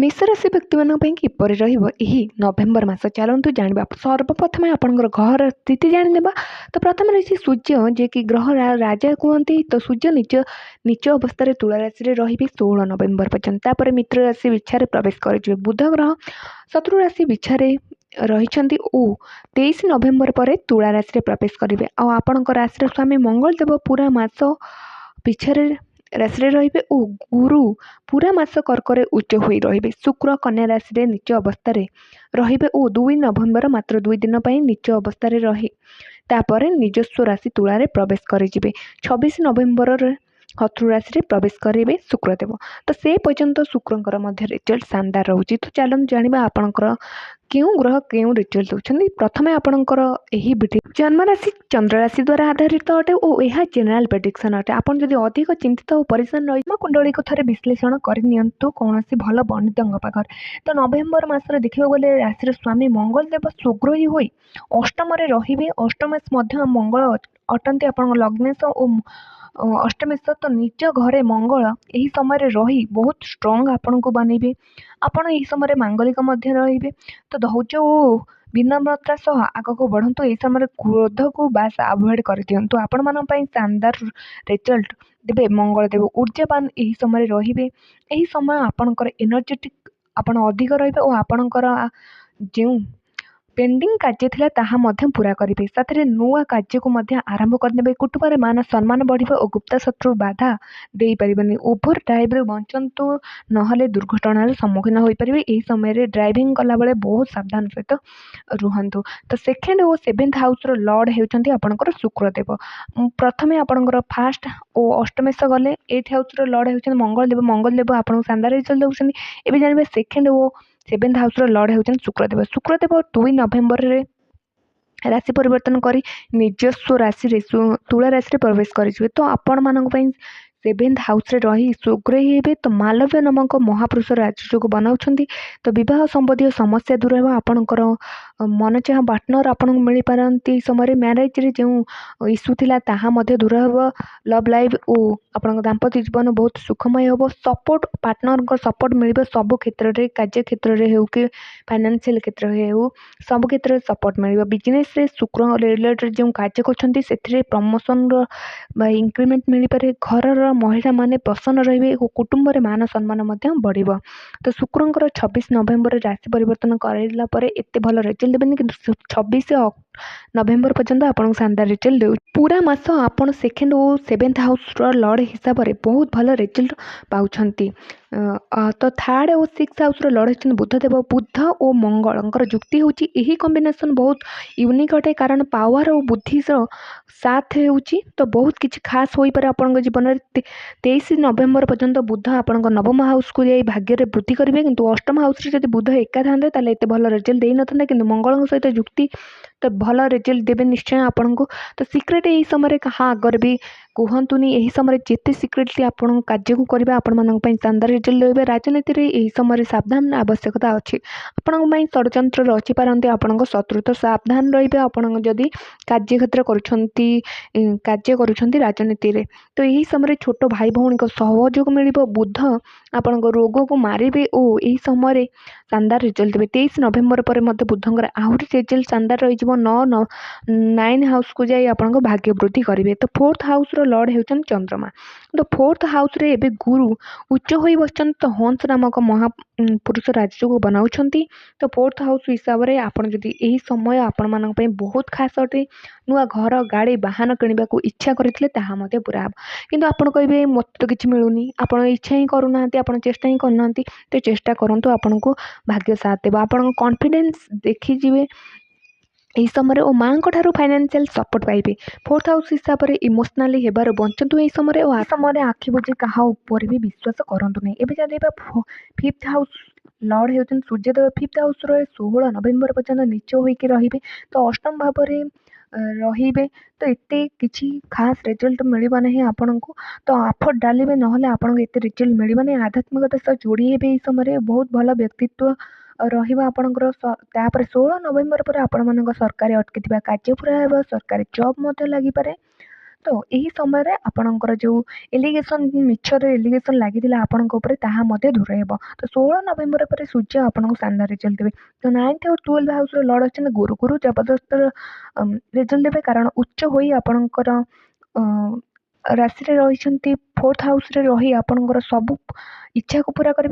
मेष राशि व्यक्ति किपरि रहिब एही नवेम्बर मास चलतु जानिबा। सर्वप्रथमे आपणकर ग्रहर स्थिति जानिदेबा। तो प्रथम रही सूर्य जे कि ग्रह राजा कहते। तो सूर्य नीच अवस्था तुला राशि में रही 16 नवेम्बर पर्यंत। तापर मित्र राशि बिछारे प्रवेश करेंगे। बुध ग्रह शत्रु राशि बिछारे रही 23 नवेम्बर पर तुला राशि में प्रवेश करेंगे। आपणकर राशि स्वामी मंगल देव पूरा मास पिछारे राशि रे ओ गुरु पूरा मास कर्करे उच्च हो रे। शुक्र कन्या राशि रे नीच अवस्था रे 2 नवेम्बर मात्र 2 दिन नीच अवस्था रही तापर निजस्व राशि तुला प्रवेश करेंगे। 26 नवेम्बर शत्रु राशि में प्रवेश करेंगे शुक्रदेव। तो से पर्यंत शुक्रंकर रिजल्ट शानदार रोचे। तो चलते जाना आपणकर क्यों ग्रह क्यों रिजल्ट दौरान। प्रथम आपणकर यही वीडियो जन्म राशि चंद्र राशि द्वारा आधारित अटे और यह जेनेल प्रेडिक्शन अटे। आप जब अधिक चिंतित और परेशान रही कुंडली को थे विश्लेषण करनी कौन भल पंडित पाखे। तो नवेम्बर मसरे देखा गले राशि स्वामी मंगल देव सुग्रही हो अष्टम रे। अष्टमेश मंगल अटंती आप लग्नेश और अष्टमेश। तो निज घरे मंगल यही समय रही बहुत स्ट्रंग आपण को बनइबे। आपण यही समय मांगलिक रे। तो धैर्य और विनम्रता सह आग को बढ़ंतु। यही समय क्रोध को बास अवॉइड कर दिंतु। आपण मान शानदार रिजल्ट देवे मंगल देव ऊर्जावान यही समय रहिबे। यही समय आपणकर एनर्जेटिक आपण अधिक रहिबे और आपणकर जो पेंडिंग कार्य थिला ताहा मध्य पूरा करेंगे। साथ में नुआ कार्य को आरंभ करदे। कुटुंब मान सम्मान बढ़िबो और गुप्त शत्रु बाधा दे परिबनी। ओभर ड्राइव रे बंचंतु नहले दुर्घटनार सम्मुखीन हो पारे। यही समय ड्राइविंग कला बेले बहुत सावधान सहित रुहंतु। तो सेकेंड और 7th हाउस रो लॉर्ड हेउचंती आपणकर शुक्रदेव। प्रथमे आपणकर फास्ट और अष्टमेश गले 8th हाउस रो लॉर्ड हेउचंती मंगल देव। मंगल देव आपन शानदार रिजल्ट दउछंती। एबे जानबे सेकेंड और 7th हाउस रो लॉर्ड हेउचंती शुक्रदेव। शुक्रदेव 2 नवेम्बर रे राशि परिवर्तन करी निजस्व राशि रे तुला राशि रे प्रवेश करेंगे। तो आपण मानक 7th हाउस रे रही सुग्रही हेबे। तो मालव्य नामक महापुरुष राजयोग बनाउछंती। तो विवाह संबंधी समस्या दूर हेबा। आपणकर मन चाह पार्टनर आपन मिल पारंती। समय मैरिज रे जो इश्यू थिला ताहा मध्य दूर हेबो। लव लाइफ और आपन दाम्पत्य जीवन बहुत सुखमय हेबो। सपोर्ट पार्टनर को सपोर्ट मिलिबो सब क्षेत्र रे। कार्य क्षेत्र रे हेउ कि फाइनेंशियल क्षेत्र रे हेउ सब क्षेत्र रे सपोर्ट मिलिबो। बिजनेस रे शुक्र रिलेटेड जो कार्य करछंती सेथिरे प्रमोशन रो इंक्रीमेंट मिल पारे। घर महिला माने प्रसन्न रहिबे और कुटुंब रे मान सम्मान बढ़िबो। तो शुक्रंकर 26 नवेम्बर राशि परिवर्तन करैला परे एते भल रिजल्ट देबेनी किंतु 26 नवेम्बर पर्यंत आपन शानदार रिजल्ट दे। पूरा मास आपन सेकेंड और 7th हाउस रो लॉर्ड हिसाब रे बहुत भल रिजल्ट पाउछंती। तो थर्ड और 6th हाउस रो लॉर्ड होछन बुध देव। बुध और मंगलंकर जुक्ति होची यही कॉम्बिनेशन बहुत यूनिक अटे। कारण पावर और बुद्धि साथ होची। तो बहुत किछि खास होई पारे आपन जीवन रे। 23 नवेम्बर पर्यंत बुध आपन नवम हाउस को जाई भाग्य रे वृद्धि करिवे। किंतु अष्टम हाउस रे जदि बुध एका थांदे ताले एते भल रिजल्ट देई नथंदे। किंतु मंगल सहित जुक्ति तो भल रिजल्ट देवे निश्चय आपन को। तो सिक्रेट यही समय कहा आगर भी कहतुनि। यही समय जिते सिक्रेटली आपन कार्य को करिबा आपण मानक पई शानदार रिजल्ट देबे। राजनीति रे यही समय सावधान आवश्यकता अछि। आपण पई षड्यंत्र रचि पारंती आपण शत्रु। तो सावधान रहिबे आपण जदि कार्य क्षेत्र करुछंती राजनीति रे। तो यही समय छोट भाई भौणी को सहयोग मिलिबो। बुध आपण रोग को मारिबे और यही समय शानदार रिजल्ट देबे। 23 नवेम्बर पर मध्य बुधंकर आहुरी रिजल्ट शानदार रही। 9 हाउस को जाई आपन भाग्य वृद्धि करेंगे। तो 4th हाउस रो लॉर्ड हेउचन चंद्रमा। तो 4th हाउस रे एबे गुरु उच्च होई बसचन। तो हंस नामक महापुरुष राजयोग बनाउछंती। तो 4th हाउस हिसाब रे आपन जदि एही समय आपन मानक पई बहुत खास अटे। नुआ घर गाड़ी वाहन किनिबा को इच्छा करथिले ताहा मते पूरा हम। किंतु आपन कहबे मते तो किछि मिलुनी। आपन इच्छा ही करूनांती आपन चेष्टा ही करनांती। तो चेष्टा करंतु आपन को भाग्य साथ देबो। आपन कॉन्फिडेंस देखि जिवे यही समय और माँ फाइनेंशियल सपोर्ट पाइबे। 4th हाउस हिसाब से इमोशनाली हेबार बंचतु। यही समय और समय आखि बुझे क्या उपर भी विश्वास करंतु नहीं। एबे जादे 5th हाउस लॉर्ड हेउचन सूर्यदेव। 5th हाउस रो 16 नवेम्बर पर्यंत नीच होइके रहिबे। तो अष्टम भाव रे रहिबे। तो एते किछि खास रिजल्ट मिलिबा नहीं आपन को। तो आफर डालिबे नहले आपन को एते रिजल्ट मिलिबा नहीं। आध्यात्मिकता सह जोड़ी हेबे। यही समय बहुत भल व्यक्तित्व रहिबा आपनकर। तापर 16 नवेम्बर पर आपण मानक सरकारी अटकी कार्य पूरा हेबा। सरकारी जॉब मते लागि पारे। ତ ଏହି ସମୟରେ ଆପଣଙ୍କର ଯେଉଁ ଏଲିଗେସନ୍ ମିଛରେ ଏଲିଗେସନ୍ ଲାଗିଥିଲା ଆପଣଙ୍କ ଉପରେ ତାହା ମଧ୍ୟ ଦୂର ହେବ। ତ 16 ନଭେମ୍ବର ପରେ ସୂର୍ଯ୍ୟ ଆପଣଙ୍କୁ ଶାନଦାର ରେଜଲ୍ଟ ଦେବେ। ତ 9th ଆଉ 12th ହାଉସ୍ର ଲର୍ଡ଼ ଅଛନ୍ତି ଗୁରୁ। ଗୁରୁ ଜବରଦସ୍ତ ରେଜଲ୍ଟ ଦେବେ, କାରଣ ଉଚ୍ଚ ହୋଇ ଆପଣଙ୍କର ରାଶିରେ ରହିଛନ୍ତି 4th ହାଉସ୍ରେ ରହି ଆପଣଙ୍କର ସବୁ ଇଚ୍ଛାକୁ ପୁରା କରିବେ।